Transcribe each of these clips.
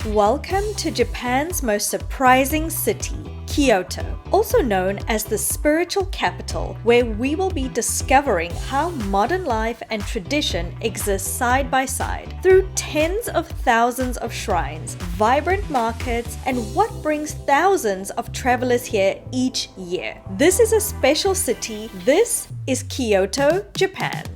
Welcome to Japan's most surprising city, Kyoto, also known as the spiritual capital, where we will be discovering how modern life and tradition exist side by side through tens of thousands of shrines, vibrant markets, and what brings thousands of travelers here each year. This is a special city. This is Kyoto, Japan.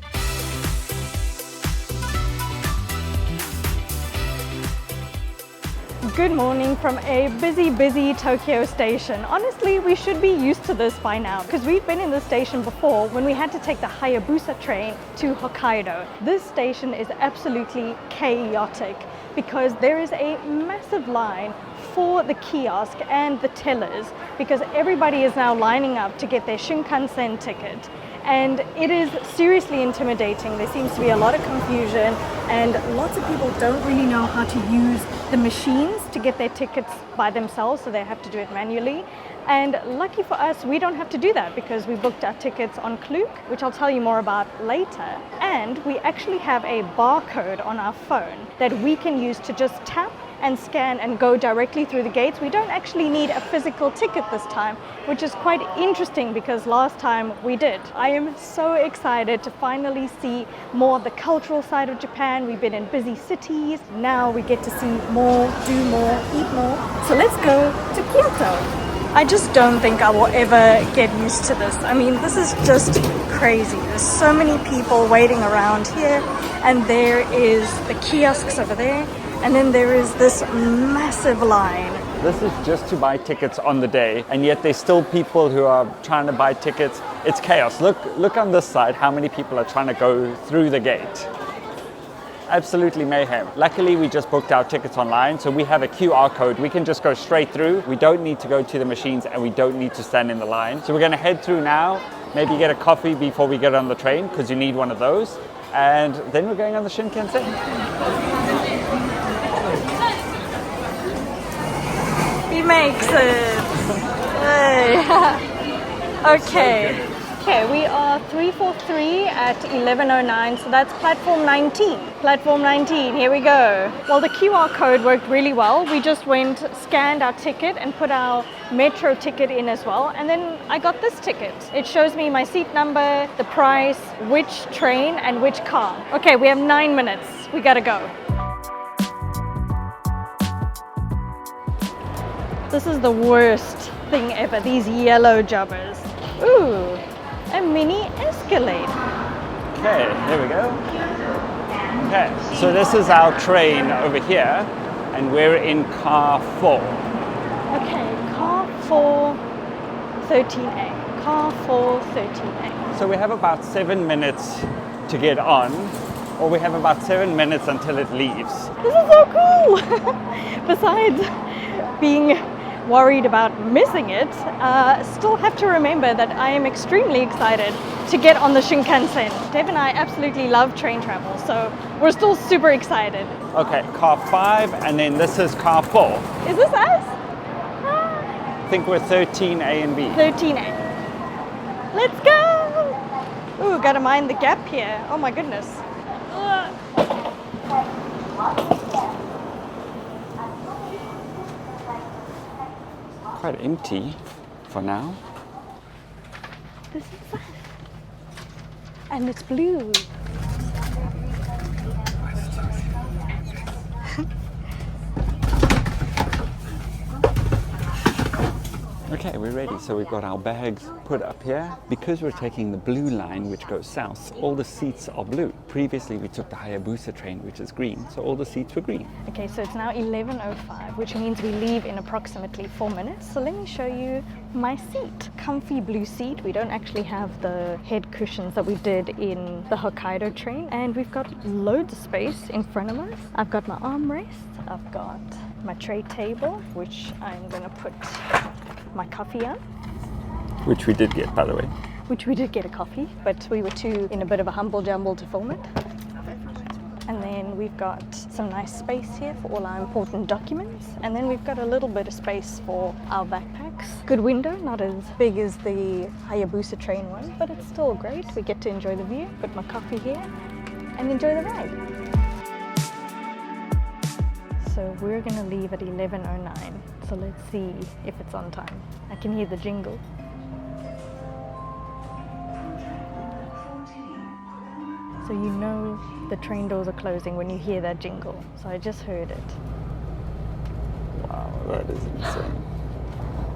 Good morning from a busy Tokyo station. Honestly, we should be used to this by now because we've been in this station before when we had to take the Hayabusa train to Hokkaido. This station is absolutely chaotic because there is a massive line for the kiosk and the tellers because everybody is now lining up to get their shinkansen ticket. And it is seriously intimidating. There seems to be a lot of confusion and lots of people don't really know how to use the machines to get their tickets by themselves, so they have to do it manually. And lucky for us, we don't have to do that because we booked our tickets on Klook, which I'll tell you more about later. And we actually have a barcode on our phone that we can use to just tap and scan and go directly through the gates. We don't actually need a physical ticket this time, which is quite interesting because last time we did. I am so excited to finally see more of the cultural side of Japan. We've been in busy cities. Now we get to see more, do more, eat more. So let's go to Kyoto. I just don't think I will ever get used to this. I mean, this is just crazy. There's so many people waiting around here, and there is the kiosks over there, and then there is this massive line. This is just to buy tickets on the day, and yet there's still people who are trying to buy tickets. It's chaos. Look on this side, how many people are trying to go through the gate. Absolutely mayhem. Luckily, we just booked our tickets online, so we have a QR code. We can just go straight through. We don't need to go to the machines and we don't need to stand in the line. So we're going to head through now, maybe get a coffee before we get on the train, because you need one of those. And then we're going on the Shinkansen. He makes it. Hey. Okay. Okay, we are 343 at 11:09, so that's platform 19. Platform 19, here we go. Well, the QR code worked really well. We just went, scanned our ticket and put our metro ticket in as well. And then I got this ticket. It shows me my seat number, the price, which train and which car. Okay, we have 9 minutes. We gotta go. This is the worst thing ever, these yellow jobbers. Ooh. A mini escalator. Okay, here we go. Okay, so this is our train over here, and we're in car 4. Okay, car 4, 13A. Car 4, 13A. So we have about 7 minutes to get on, or we have about 7 minutes until it leaves. This is so cool! Besides being worried about missing it, still have to remember that I am extremely excited to get on the Shinkansen. Dave and I absolutely love train travel, so we're still super excited. Okay, car 5, and then this is car 4. Is this us? I think we're 13A and B. 13A. Let's go! Ooh, gotta mind the gap here. Oh my goodness. Quite empty for now. This is us. And it's blue. Okay, we're ready. So we've got our bags put up here. Because we're taking the blue line, which goes south, all the seats are blue. Previously, we took the Hayabusa train, which is green, so all the seats were green. Okay, so it's now 11:05, which means we leave in approximately 4 minutes. So let me show you my seat. Comfy blue seat. We don't actually have the head cushions that we did in the Hokkaido train. And we've got loads of space in front of us. I've got my armrest. I've got my tray table, which I'm gonna put my coffee on. Which we did get, by the way. Which we did get a coffee, but we were too in a bit of a humble jumble to film it. And then we've got some nice space here for all our important documents. And then we've got a little bit of space for our backpacks. Good window, not as big as the Hayabusa train one, but it's still great. We get to enjoy the view, put my coffee here and enjoy the ride. So we're gonna leave at 11:09. So let's see if it's on time. I can hear the jingle. So you know the train doors are closing when you hear that jingle. So I just heard it. Wow, that is insane.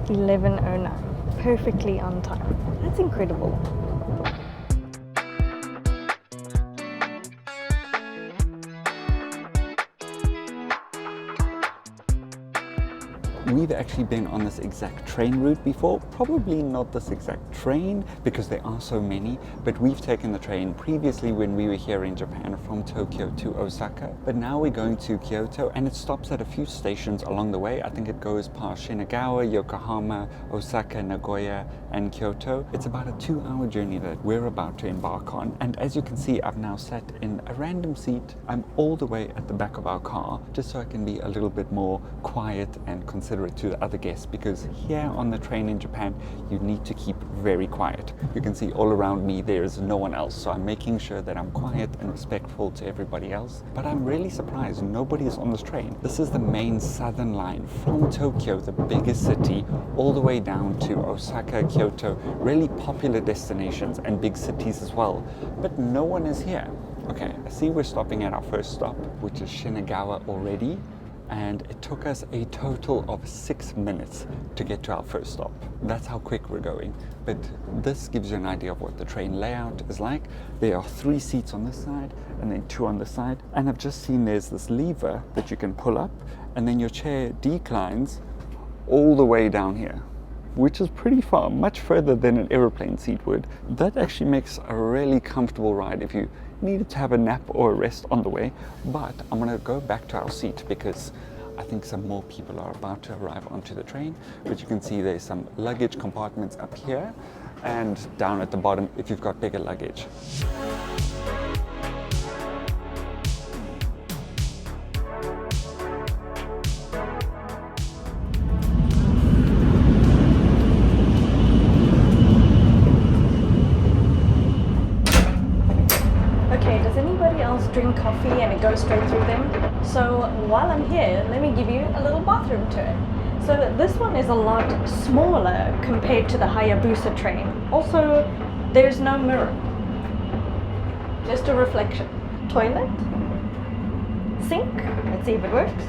11:09. Perfectly on time. That's incredible. We've actually been on this exact train route before, probably not this exact train because there are so many, but we've taken the train previously when we were here in Japan from Tokyo to Osaka, but now we're going to Kyoto and it stops at a few stations along the way. I think it goes past Shinagawa, Yokohama, Osaka, Nagoya and Kyoto. It's about a 2-hour journey that we're about to embark on, and as you can see, I've now sat in a random seat. I'm all the way at the back of our car just so I can be a little bit more quiet and considerate to the other guests, because here on the train in Japan you need to keep very quiet. You can see all around me there is no one else, so I'm making sure that I'm quiet and respectful to everybody else. But I'm really surprised nobody is on this train. This is the main southern line from Tokyo, the biggest city, all the way down to Osaka, Kyoto, really popular destinations and big cities as well, but no one is here. Okay, I see we're stopping at our first stop, which is Shinagawa already, and it took us a total of 6 minutes to get to our first stop. That's how quick we're going. But this gives you an idea of what the train layout is like. There are 3 seats on this side and then 2 on this side. And I've just seen there's this lever that you can pull up, and then your chair declines all the way down here, which is pretty far, much further than an aeroplane seat would. That actually makes a really comfortable ride if you needed to have a nap or a rest on the way. But I'm gonna go back to our seat because I think some more people are about to arrive onto the train. But you can see there's some luggage compartments up here and down at the bottom if you've got bigger luggage. Drink coffee and it goes straight through them. So while I'm here, let me give you a little bathroom tour. So this one is a lot smaller compared to the Hayabusa train. Also, there's no mirror, just a reflection. Toilet, sink, let's see if it works.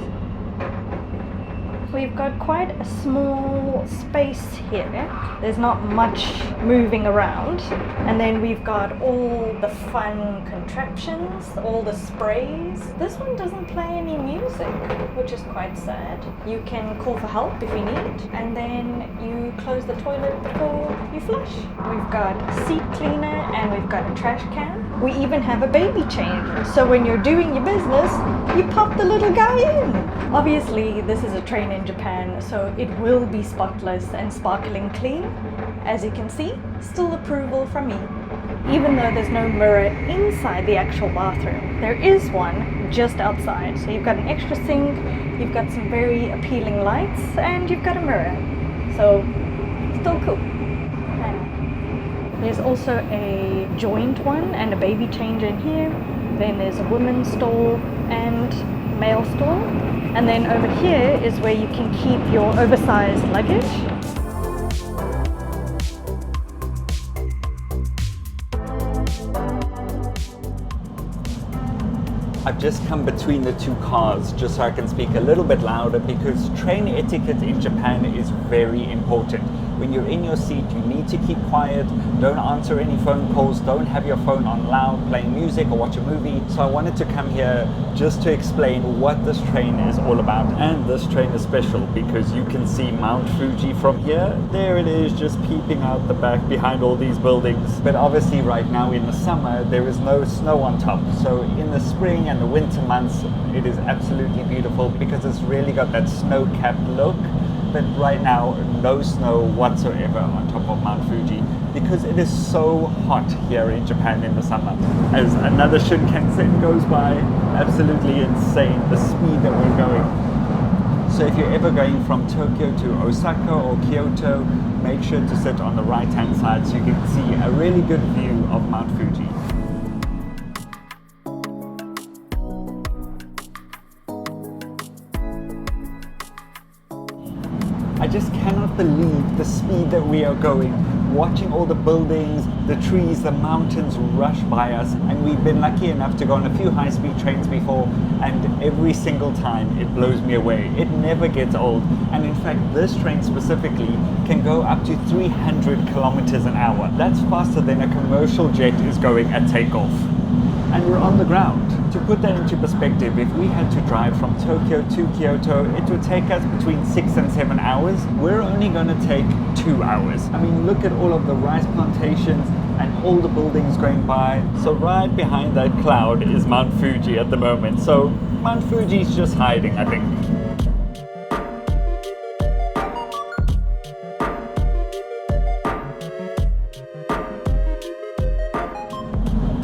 We've got quite a small space here. There's not much moving around. And then we've got all the fun contraptions, all the sprays. This one doesn't play any music, which is quite sad. You can call for help if you need, and then you close the toilet before you flush. We've got a seat cleaner and we've got a trash can. We even have a baby changer. So when you're doing your business, you pop the little guy in. Obviously, this is a train in Japan, so it will be spotless and sparkling clean. As you can see, still approval from me. Even though there's no mirror inside the actual bathroom, there is one just outside. So you've got an extra sink, you've got some very appealing lights, and you've got a mirror. So, still cool. There's also a joint one and a baby changer in here. Then there's a women's stall and male stall. And then over here is where you can keep your oversized luggage. I've just come between the 2 cars just so I can speak a little bit louder, because train etiquette in Japan is very important. When you're in your seat, you need to keep quiet, don't answer any phone calls, don't have your phone on loud, playing music or watch a movie. So I wanted to come here just to explain what this train is all about. And this train is special because you can see Mount Fuji from here. There it is, just peeping out the back behind all these buildings. But obviously right now in the summer, there is no snow on top. So in the spring and the winter months, it is absolutely beautiful because it's really got that snow-capped look. But right now, no snow whatsoever on top of Mount Fuji because it is so hot here in Japan in the summer. As another shinkansen goes by, absolutely insane the speed that we're going. So if you're ever going from Tokyo to Osaka or Kyoto, make sure to sit on the right-hand side so you can see a really good view of Mount Fuji. I just cannot believe the speed that we are going. Watching all the buildings, the trees, the mountains rush by us, and we've been lucky enough to go on a few high-speed trains before, and every single time it blows me away. It never gets old, and in fact this train specifically can go up to 300 kilometers an hour. That's faster than a commercial jet is going at takeoff. And we're on the ground. To put that into perspective, if we had to drive from Tokyo to Kyoto, it would take us between 6 and 7 hours. We're only going to take 2 hours. I mean, look at all of the rice plantations and all the buildings going by. So right behind that cloud is Mount Fuji at the moment. So Mount Fuji's just hiding, I think.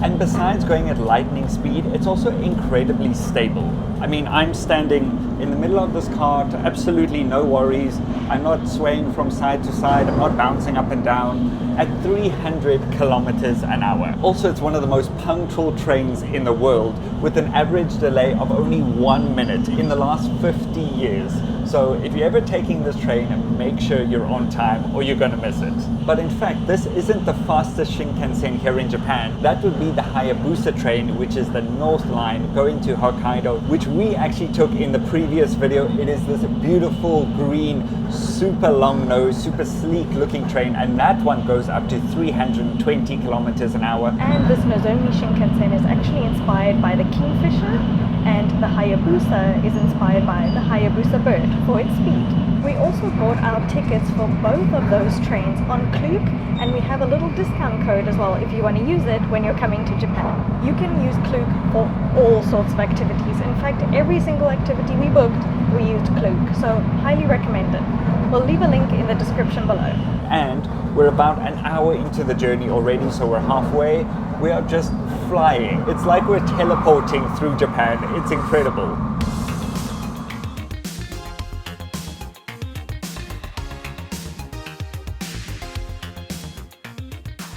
And besides going at lightning speed, it's also incredibly stable. I mean, I'm standing in the middle of this cart, absolutely no worries. I'm not swaying from side to side, I'm not bouncing up and down at 300 kilometers an hour. Also, it's one of the most punctual trains in the world with an average delay of only 1 minute in the last 50 years. So if you're ever taking this train, make sure you're on time or you're going to miss it. But in fact, this isn't the fastest shinkansen here in Japan. That would be the Hayabusa train, which is the North Line going to Hokkaido, which we actually took in the previous video. It is this beautiful green, super long nose, super sleek looking train, and that one goes up to 320 kilometers an hour. And this Nozomi Shinkansen is actually inspired by the kingfisher, and the Hayabusa is inspired by the Hayabusa bird for its speed. We also bought our tickets for both of those trains on Klook, and we have a little discount code as well if you want to use it when you're coming to Japan. You can use Klook for all sorts of activities. In fact, every single activity we booked, we used Klook, so highly recommend it. We'll leave a link in the description below. And we're about an hour into the journey already, so we're halfway. We are just flying. It's like we're teleporting through Japan. It's incredible.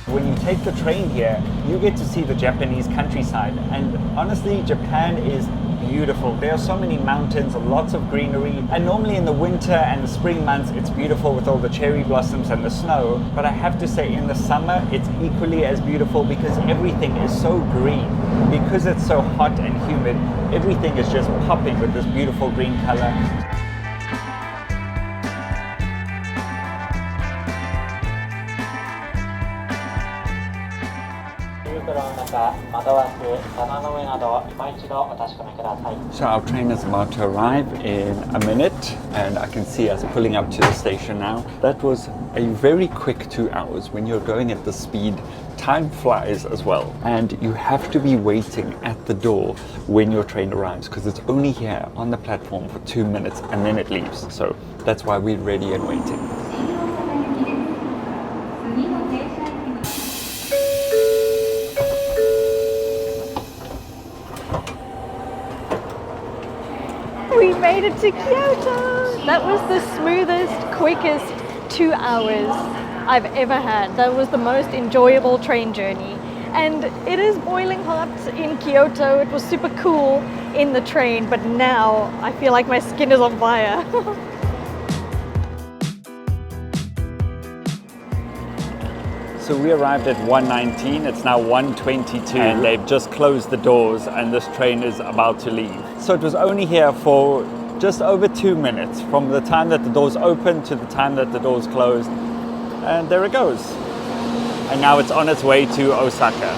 When you take the train here, you get to see the Japanese countryside, and honestly, Japan is beautiful. There are so many mountains, lots of greenery, and normally in the winter and the spring months it's beautiful with all the cherry blossoms and the snow, but I have to say in the summer it's equally as beautiful because everything is so green. Because it's so hot and humid, everything is just popping with this beautiful green color. So our train is about to arrive in a minute, and I can see us pulling up to the station now. That was a very quick 2 hours. When you're going at the speed, time flies as well. And you have to be waiting at the door when your train arrives, because it's only here on the platform for 2 minutes and then it leaves. So that's why we're ready and waiting. We made it to Kyoto! That was the smoothest, quickest 2 hours I've ever had. That was the most enjoyable train journey. And it is boiling hot in Kyoto. It was super cool in the train, but now I feel like my skin is on fire. So we arrived at 1:19, it's now 1:22, and they've just closed the doors and this train is about to leave. So it was only here for just over 2 minutes, from the time that the doors opened to the time that the doors closed. And there it goes. And now it's on its way to Osaka.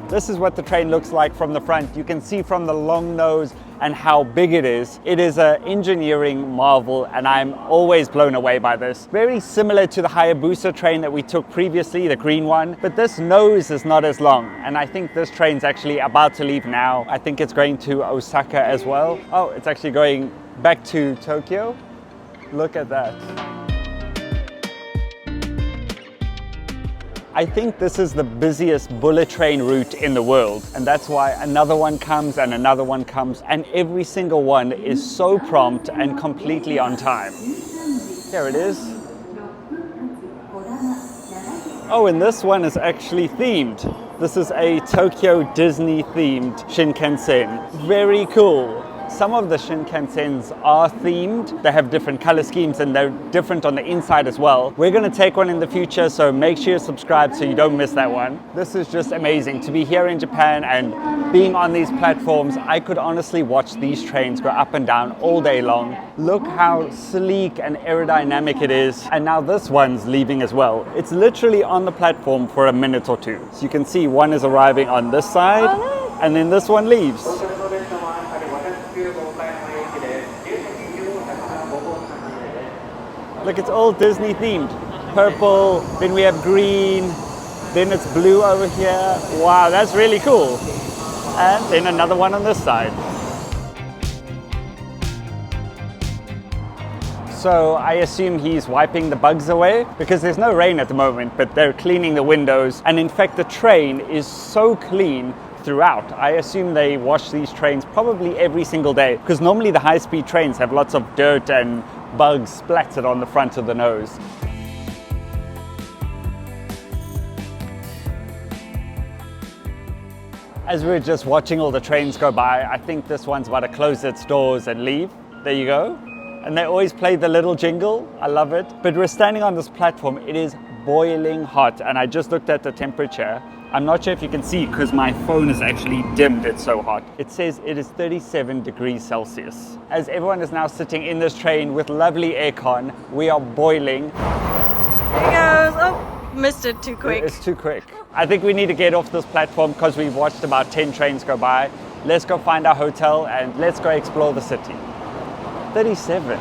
This is what the train looks like from the front. You can see from the long nose and how big it is. It is an engineering marvel, and I'm always blown away by this. Very similar to the Hayabusa train that we took previously, the green one, but this nose is not as long. And I think this train's actually about to leave now. I think it's going to Osaka as well. Oh, it's actually going back to Tokyo. Look at that. I think this is the busiest bullet train route in the world, and that's why another one comes and another one comes, and every single one is so prompt and completely on time. Here it is. Oh, and this one is actually themed. This is a Tokyo Disney themed Shinkansen. Very cool. some of the shinkansens are themed. They have different color schemes and they're different on the inside as well. We're going to take one in the future, so make sure you subscribe so you don't miss that one. This is just amazing to be here in Japan and being on these platforms. I could honestly watch these trains go up and down all day long. Look how sleek and aerodynamic it is. And now this one's leaving as well. It's literally on the platform for a minute or two. So you can see one is arriving on this side, and then this one leaves. Look, it's all Disney themed. Purple, then we have green, then it's blue over here. Wow, that's really cool. And then another one on this side. So I assume he's wiping the bugs away because there's no rain at the moment, but they're cleaning the windows. And in fact, the train is so clean throughout. I assume they wash these trains probably every single day because normally the high-speed trains have lots of dirt and bugs splattered on the front of the nose. As we're just watching all the trains go by, I think this one's about to close its doors and leave. There you go. And they always play the little jingle. I love it. But we're standing on this platform. It is boiling hot. And I just looked at the temperature. I'm not sure if you can see because my phone is actually dimmed. It's so hot. It says it is 37 degrees Celsius. As everyone is now sitting in this train with lovely aircon, we are boiling. There he goes. Oh, missed it too quick. It's too quick. I think we need to get off this platform because we've watched about 10 trains go by. Let's go find our hotel and let's go explore the city. 37.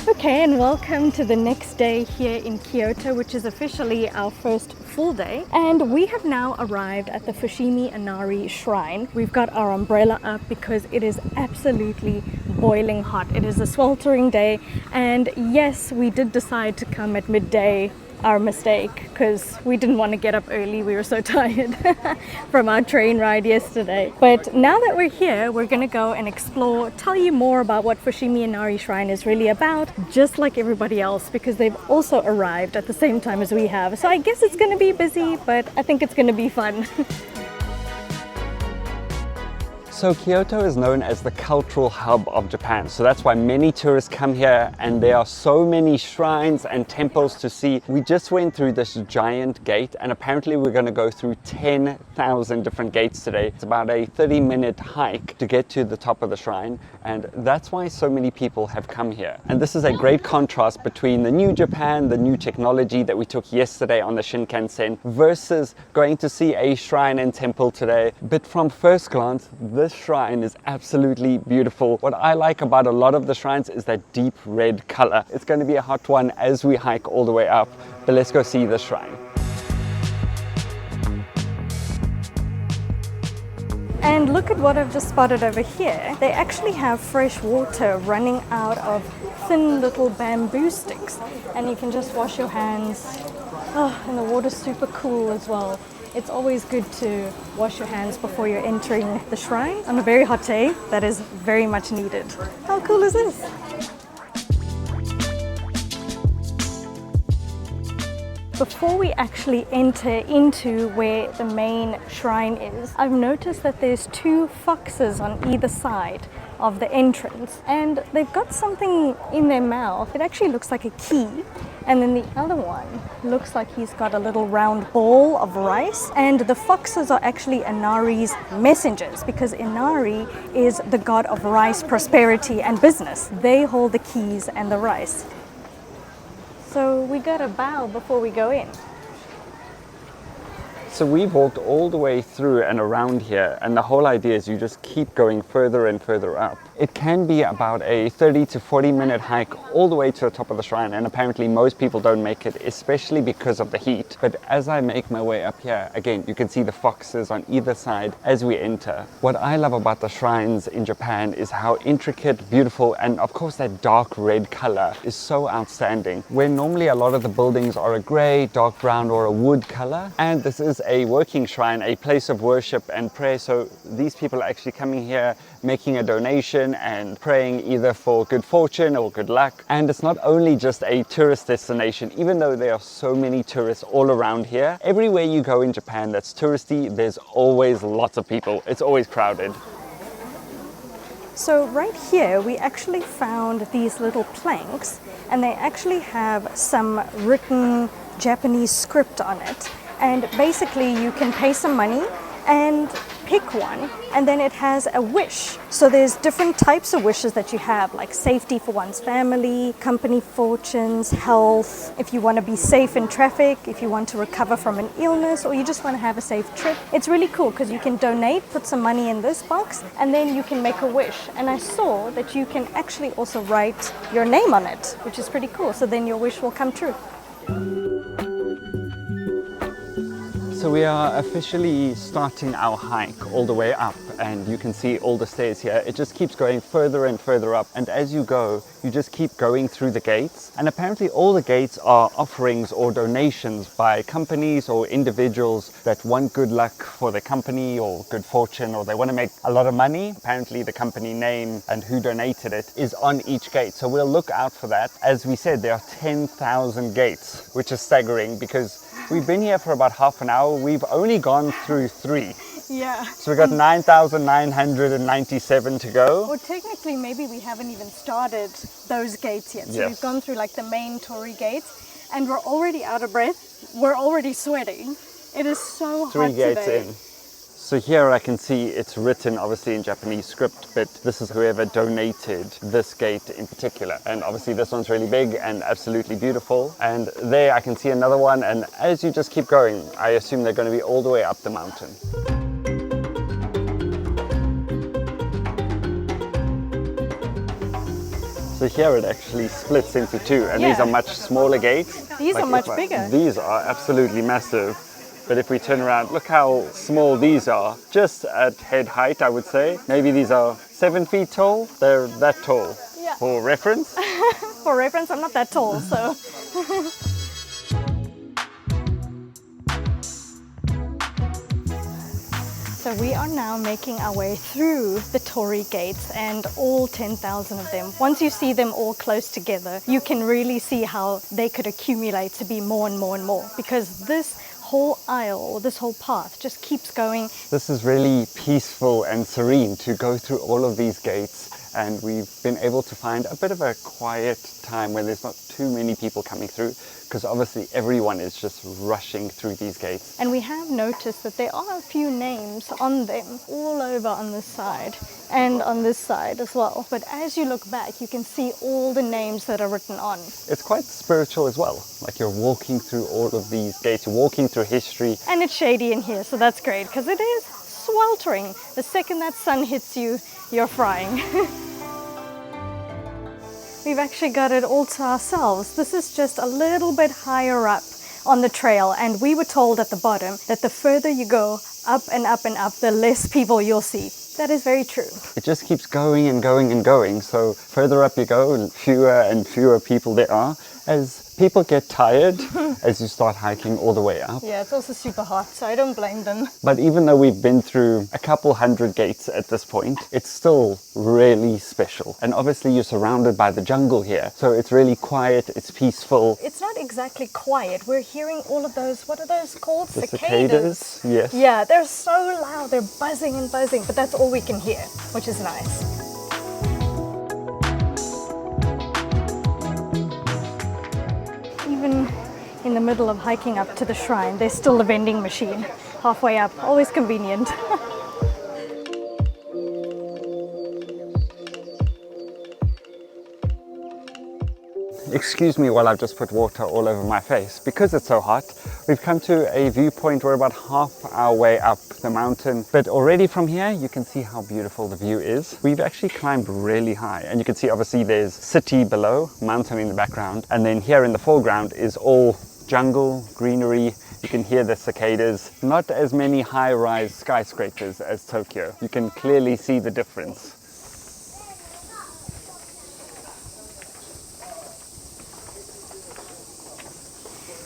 Okay, and welcome to the next day here in Kyoto, which is officially our first full day. And we have now arrived at the Fushimi Inari Shrine. We've got our umbrella up because it is absolutely boiling hot. It is a sweltering day, and yes, we did decide to come at midday. Our mistake, because we didn't want to get up early. We were so tired from our train ride yesterday. But now that we're here, we're going to go and explore, tell you more about what Fushimi Inari Shrine is really about, just like everybody else, because they've also arrived at the same time as we have. So I guess it's going to be busy, but I think it's going to be fun. So Kyoto is known as the cultural hub of Japan. So that's why many tourists come here, and there are so many shrines and temples to see. We just went through this giant gate, and apparently we're going to go through 10,000 different gates today. It's about a 30-minute hike to get to the top of the shrine, and that's why so many people have come here. And this is a great contrast between the new Japan, the new technology that we took yesterday on the Shinkansen, versus going to see a shrine and temple today. But from first glance, this shrine is absolutely beautiful. What I like about a lot of the shrines is that deep red color. It's going to be a hot one as we hike all the way up, but let's go see the shrine. And look at what I've just spotted over here. They actually have fresh water running out of thin little bamboo sticks, and you can just wash your hands. Oh, and the water's super cool as well. It's always good to wash your hands before you're entering the shrine. On a very hot day, that is very much needed. How cool is this? Before we actually enter into where the main shrine is, I've noticed that there's two foxes on either side of the entrance, and they've got something in their mouth. It actually looks like a key, and then the other one looks like he's got a little round ball of rice. And the foxes are actually Inari's messengers, because Inari is the god of rice, prosperity and business. They hold the keys and the rice. So we gotta bow before we go in. So we've walked all the way through and around here, and the whole idea is you just keep going further and further up. It can be about a 30 to 40 minute hike all the way to the top of the shrine, and apparently most people don't make it, especially because of the heat. But as I make my way up here, again, you can see the foxes on either side as we enter. What I love about the shrines in Japan is how intricate, beautiful, and of course that dark red color is so outstanding. Where normally a lot of the buildings are a gray, dark brown, or a wood color, and this is a working shrine, a place of worship and prayer. So these people are actually coming here, making a donation and praying either for good fortune or good luck. And it's not only just a tourist destination, even though there are so many tourists all around here. Everywhere you go in Japan that's touristy, there's always lots of people. It's always crowded. So right here we actually found these little planks, and they actually have some written Japanese script on it. And basically you can pay some money and pick one, and then it has a wish. So there's different types of wishes that you have, like safety for one's family, company fortunes, health, if you want to be safe in traffic, if you want to recover from an illness, or you just want to have a safe trip. It's really cool because you can donate, put some money in this box, and then you can make a wish. And I saw that you can actually also write your name on it, which is pretty cool. So then your wish will come true. So we are officially starting our hike all the way up, and you can see all the stairs here. It just keeps going further and further up, and as you go, you just keep going through the gates. And apparently all the gates are offerings or donations by companies or individuals that want good luck for their company or good fortune, or they want to make a lot of money. Apparently the company name and who donated it is on each gate, so we'll look out for that. As we said, there are 10,000 gates, which is staggering because we've been here for about half an hour. We've only gone through 3. Yeah. So we've got 9,997 to go. Or technically, maybe we haven't even started those gates yet. So Yes. we've gone through like the main Torii gates, and we're already out of breath. We're already sweating. It is so hot 3 gates today. in. So here I can see it's written obviously in Japanese script, but this is whoever donated this gate in particular. And obviously this one's really big and absolutely beautiful. And there I can see another one, and as you just keep going, I assume they're going to be all the way up the mountain. So here it actually splits into 2, and these Yeah. are much smaller gates. These are much if bigger. These are absolutely massive. But if we turn around, look how small these are. Just at head height, I would say. Maybe these are 7 feet tall. They're that tall. Yeah. For reference. For reference, I'm not that tall, so. So we are now making our way through the Torii gates, and all 10,000 of them. Once you see them all close together, you can really see how they could accumulate to be more and more and more, because this whole aisle or this whole path just keeps going. This is really peaceful and serene to go through all of these gates, and we've been able to find a bit of a quiet time when there's not too many people coming through, because obviously everyone is just rushing through these gates. And we have noticed that there are a few names on them all over on this side and on this side as well. But as you look back, you can see all the names that are written on. It's quite spiritual as well. Like you're walking through all of these gates, you're walking through history. And it's shady in here, so that's great, because it is sweltering. The second that sun hits you, you're frying. We've actually got it all to ourselves. This is just a little bit higher up on the trail, and we were told at the bottom that the further you go up and up and up, the less people you'll see. That is very true. It just keeps going and going and going. So further up you go, fewer and fewer people there are. As people get tired as you start hiking all the way up. Yeah, it's also super hot, so I don't blame them. But even though we've been through a couple hundred gates at this point, it's still really special. And obviously you're surrounded by the jungle here. So it's really quiet, it's peaceful. It's not exactly quiet. We're hearing all of those, what are those called? The cicadas, yes. Yeah, they're so loud. They're buzzing and buzzing, but that's all we can hear, which is nice. Even in the middle of hiking up to the shrine, there's still a vending machine halfway up. Always convenient. Excuse me while I've just put water all over my face. Because it's so hot, we've come to a viewpoint. We're about half our way up the mountain. But already from here, you can see how beautiful the view is. We've actually climbed really high, and you can see obviously there's city below, mountain in the background, and then here in the foreground is all jungle, greenery. You can hear the cicadas. Not as many high-rise skyscrapers as Tokyo. You can clearly see the difference.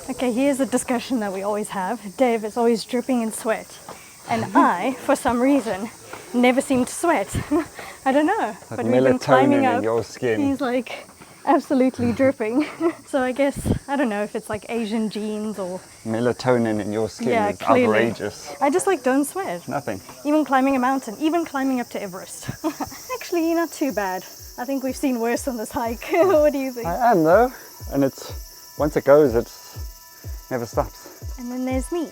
Okay, here's a discussion that we always have. Dave is always dripping in sweat, and I, for some reason, never seem to sweat. I don't know. Like but we've been climbing melatonin up. in your skin. He's like absolutely dripping. So I guess, I don't know if it's like Asian genes or... Melatonin in your skin Yeah, is clearly. outrageous. I just like don't sweat. Nothing. Even climbing a mountain, even climbing up to Everest. Actually, not too bad. I think we've seen worse on this hike. What do you think? I am though, and it's once it goes, it's never stops. And then there's me.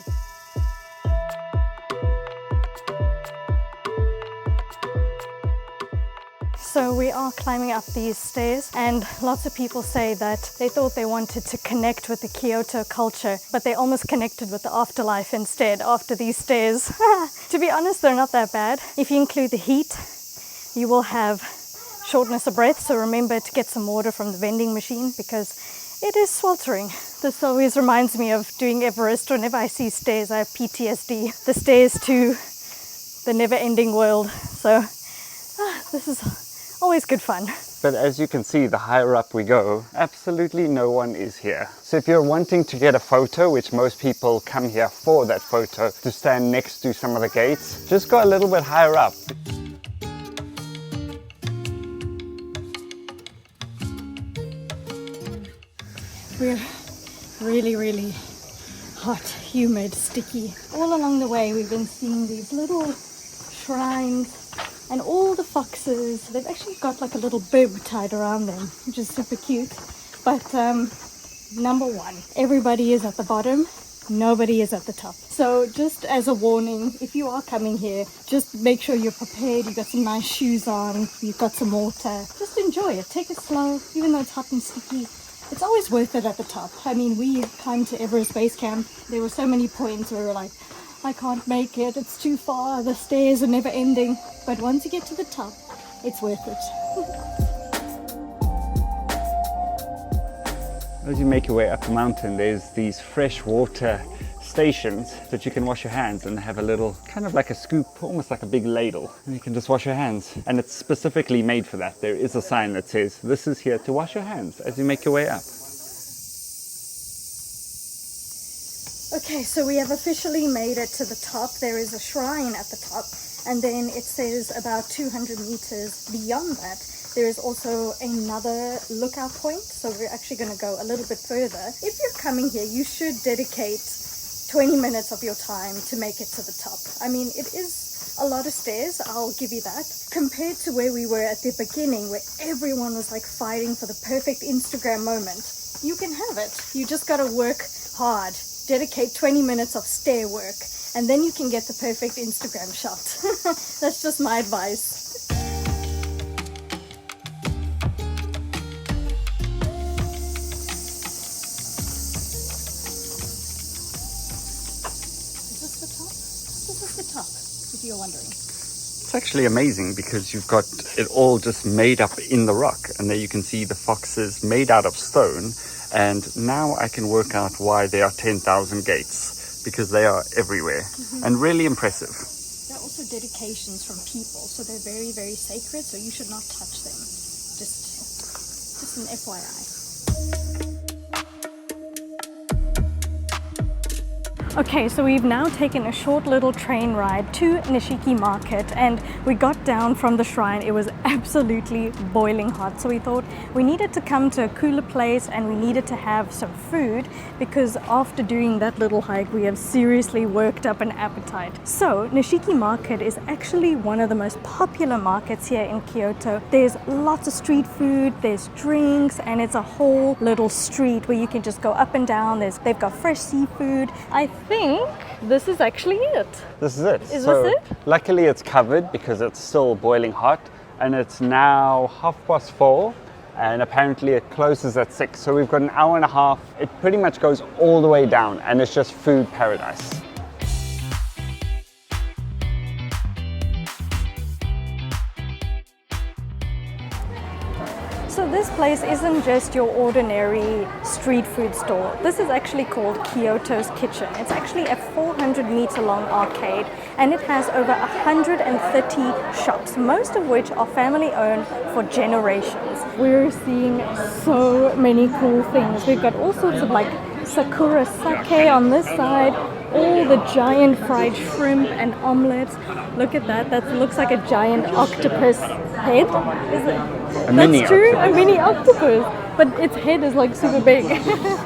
So we are climbing up these stairs, and lots of people say that they thought they wanted to connect with the Kyoto culture, but they almost connected with the afterlife instead after these stairs. To be honest, they're not that bad. If you include the heat, you will have shortness of breath, so remember to get some water from the vending machine because it is sweltering. This always reminds me of doing Everest. Whenever I see stairs, I have PTSD. The stairs to the never-ending world. So this is always good fun. But as you can see, the higher up we go, absolutely no one is here. So if you're wanting to get a photo, which most people come here for that photo, to stand next to some of the gates, just go a little bit higher up. We're really hot, humid, sticky. All along the way we've been seeing these little shrines and all the foxes. They've actually got like a little bib tied around them, which is super cute. But number one, everybody is at the bottom, nobody is at the top. So just as a warning, if you are coming here, just make sure you're prepared. You've got some nice shoes on, you've got some water. Just enjoy it, take it slow, even though it's hot and sticky. It's always worth it at the top. I mean, we climbed to Everest Base Camp. There were so many points where we were like, I can't make it, it's too far, the stairs are never ending. But once you get to the top, it's worth it. As you make your way up the mountain, there's these freshwater stations that you can wash your hands and have a little, kind of like a scoop, almost like a big ladle. And you can just wash your hands. And it's specifically made for that. There is a sign that says, this is here to wash your hands as you make your way up. Okay, so we have officially made it to the top. There is a shrine at the top, and then it says about 200 meters beyond that there is also another lookout point. So we're actually going to go a little bit further. If you're coming here, you should dedicate 20 minutes of your time to make it to the top. I mean, it is a lot of stairs, I'll give you that. Compared to where we were at the beginning, where everyone was like fighting for the perfect Instagram moment, you can have it. You just got to work hard. Dedicate 20 minutes of stair work, and then you can get the perfect Instagram shot. That's just my advice. Is this the top? This is the top, if you're wondering. It's actually amazing because you've got it all just made up in the rock, and there you can see the foxes made out of stone. And now I can work out why there are 10,000 gates, because they are everywhere and really impressive. They're also dedications from people, so they're very, very sacred, so you should not touch them. Just an FYI. Okay, so we've now taken a short little train ride to Nishiki Market, and we got down from the shrine. It was absolutely boiling hot, so we thought we needed to come to a cooler place and we needed to have some food, because after doing that little hike we have seriously worked up an appetite. So Nishiki Market is actually one of the most popular markets here in Kyoto. There's lots of street food, there's drinks, and it's a whole little street where you can just go up and down. They've got fresh seafood. I think this is actually it. This is it. Is this it? Luckily it's covered because it's still boiling hot, and it's now 4:30, and apparently it closes at 6. So we've got an hour and a half. It pretty much goes all the way down, and it's just food paradise. So this place isn't just your ordinary street food store. This is actually called Kyoto's Kitchen. It's actually a 400-meter long arcade, and it has over 130 shops, most of which are family owned for generations. We're seeing so many cool things. We've got all sorts of like sakura sake on this side, all the giant fried shrimp and omelets. Look at that, that looks like a giant octopus head, is it? That's true, a mini octopus, but its head is like super big.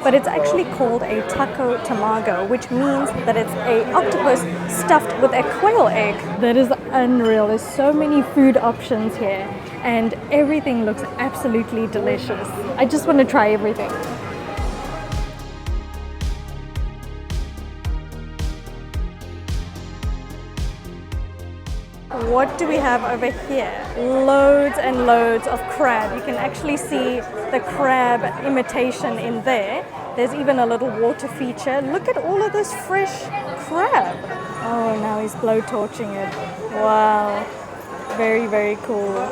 But it's actually called a taco tamago, which means that it's a octopus stuffed with a quail egg. That is unreal. There's so many food options here, and everything looks absolutely delicious. I just want to try everything. What do we have over here? Loads and loads of crab. You can actually see the crab imitation in there. There's even a little water feature. Look at all of this fresh crab. Oh, now he's blowtorching it. Wow. Very, very cool.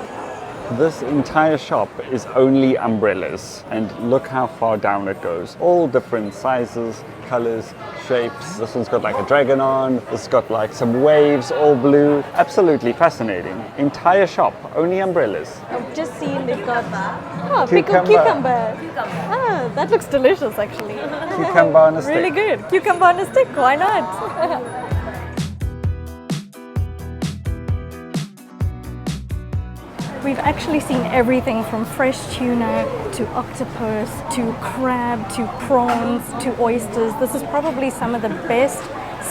This entire shop is only umbrellas, and look how far down it goes. All different sizes, colors, shapes. This one's got like a dragon on. This has got like some waves, all blue. Absolutely fascinating. Entire shop, only umbrellas. I've just seen they've got pickled cucumber. Ah, that looks delicious actually. Cucumber on a stick. Really good. Cucumber on a stick, why not? We've actually seen everything from fresh tuna to octopus to crab to prawns to oysters. This is probably some of the best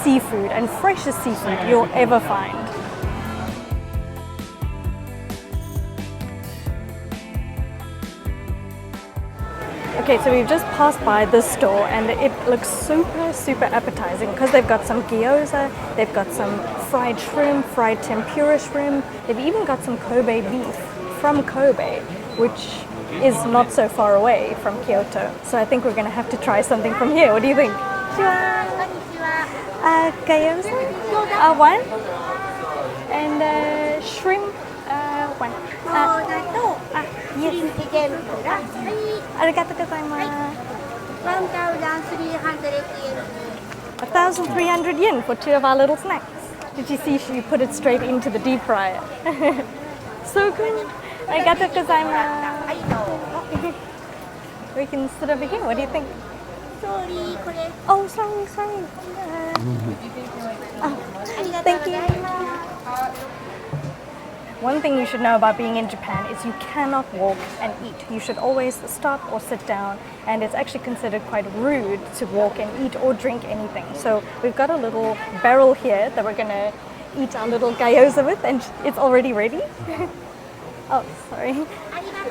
seafood and freshest seafood you'll ever find. Okay, so we've just passed by this store and it looks super, super appetizing because they've got some gyoza, they've got some fried shrimp, fried tempura shrimp, they've even got some Kobe beef from Kobe, which is not so far away from Kyoto. So I think we're going to have to try something from here. What do you think? Gyoza, one, and shrimp, one. Yes. Arigatou gozaimasu. 1,300 yen for two of our little snacks. Did you see she put it straight into the deep fryer? So good. Arigatou gozaimasu. We can sit over here. What do you think? Oh, sorry. Thank you. One thing you should know about being in Japan is you cannot walk and eat. You should always stop or sit down, and it's actually considered quite rude to walk and eat or drink anything. So we've got a little barrel here that we're going to eat our little gyoza with, and it's already ready. Oh, sorry.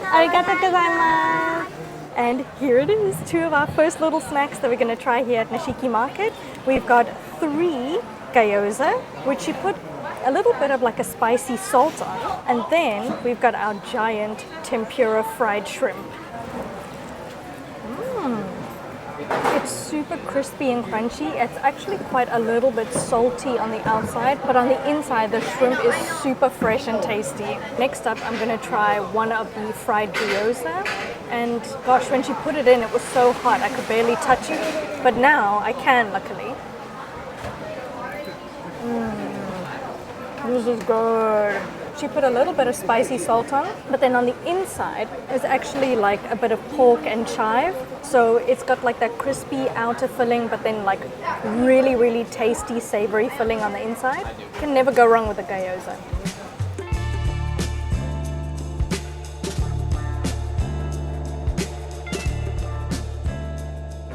Arigatou gozaimasu. And here it is, two of our first little snacks that we're going to try here at Nishiki Market. We've got 3 gyoza, which you put a little bit of like a spicy salt on, and then we've got our giant tempura fried shrimp. It's super crispy and crunchy. It's actually quite a little bit salty on the outside, but on the inside the shrimp is super fresh and tasty. Next up, I'm going to try one of the fried gyoza, and gosh, when she put it in, it was so hot I could barely touch it, but now I can, luckily. This is good. She put a little bit of spicy salt on, but then on the inside is actually like a bit of pork and chive. So it's got like that crispy outer filling, but then like really, really tasty, savory filling on the inside. Can never go wrong with a gyoza.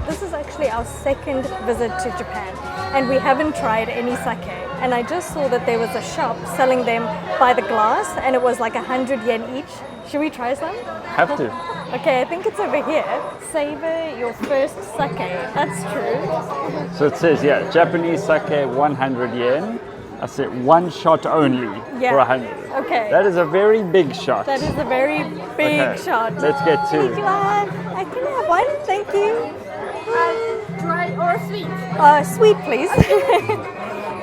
This is actually our second visit to Japan, and we haven't tried any sake. And I just saw that there was a shop selling them by the glass, and it was like 100 yen each. Should we try some? Have to. Okay, I think it's over here. Savor your first sake. That's true. So it says, yeah, Japanese sake 100 yen. I said one shot only for 100. Okay. That is a very big shot. That is a very big shot. Let's get to. I can have one, thank you. Dry or sweet? Sweet, please.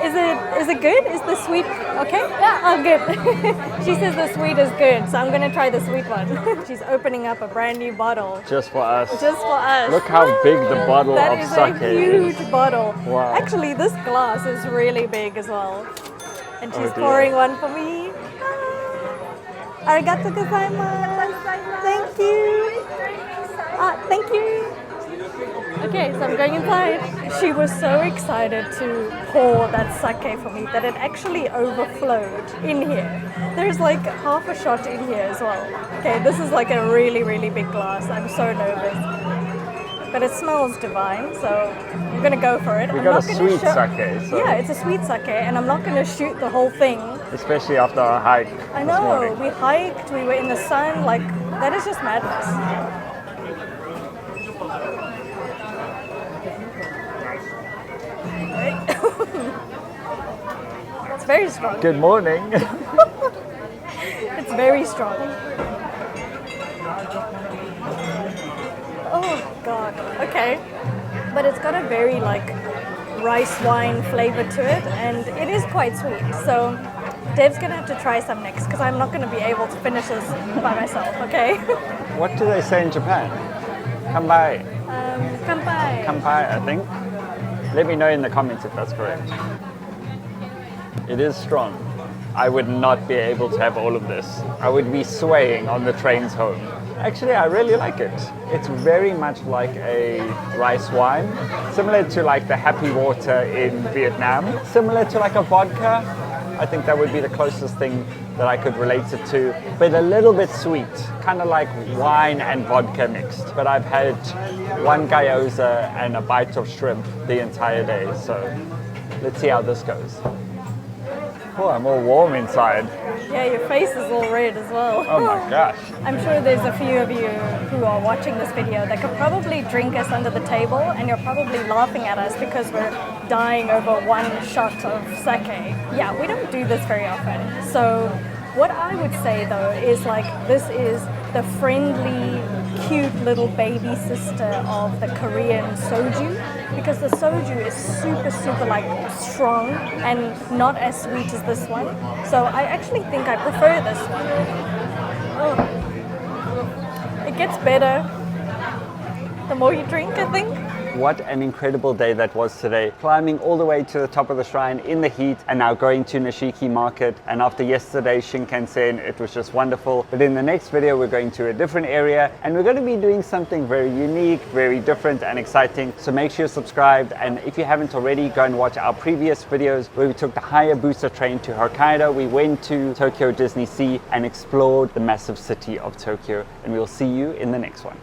Is it good? Is the sweet okay? Yeah. Oh, good. She says the sweet is good, so I'm gonna try the sweet one. She's opening up a brand new bottle. Just for us. Just for us. Look how big the bottle of sake is. That is a huge bottle. Wow. Actually, this glass is really big as well. And she's dear. pouring one for me. Arigato gozaimasu. Thank you. Thank you. Okay, so I'm going inside. She was so excited to pour that sake for me that it actually overflowed in here. There's like half a shot in here as well. Okay, this is like a really, really big glass. I'm so nervous. But it smells divine, so I'm gonna go for it. We got a sweet sake. So yeah, it's a sweet sake, and I'm not gonna shoot the whole thing. especially after our hike I this know, morning. we hiked, we were in the sun, like, that is just madness. It's very strong. Good morning. It's very strong. Oh god, okay. But it's got a very like rice wine flavor to it, and it is quite sweet. So Dev's gonna have to try some next because I'm not gonna be able to finish this by myself, okay? What do they say in Japan? Kanpai. Kanpai. Kanpai, I think. Let me know in the comments if that's correct. It is strong. I would not be able to have all of this. I would be swaying on the trains home. Actually, I really like it. It's very much like a rice wine, similar to like the happy water in Vietnam, similar to like a vodka. I think that would be the closest thing that I could relate it to, but a little bit sweet, kind of like wine and vodka mixed. But I've had one gyoza and a bite of shrimp the entire day, so let's see how this goes. Oh, I'm all warm inside. Yeah, your face is all red as well. Oh my gosh. I'm sure there's a few of you who are watching this video that could probably drink us under the table, and you're probably laughing at us because we're dying over one shot of sake. Yeah, we don't do this very often. So what I would say though is like this is the friendly, cute little baby sister of the Korean soju, because the soju is super like strong and not as sweet as this one. So I actually think I prefer this one. Oh. It gets better the more you drink, I think. What an incredible day that was today. Climbing all the way to the top of the shrine in the heat and now going to Nishiki Market. And after yesterday's Shinkansen, it was just wonderful. But in the next video, we're going to a different area and we're going to be doing something very unique, very different and exciting. So make sure you're subscribed. And if you haven't already, go and watch our previous videos where we took the Hayabusa train to Hokkaido. We went to Tokyo Disney Sea and explored the massive city of Tokyo. And we'll see you in the next one.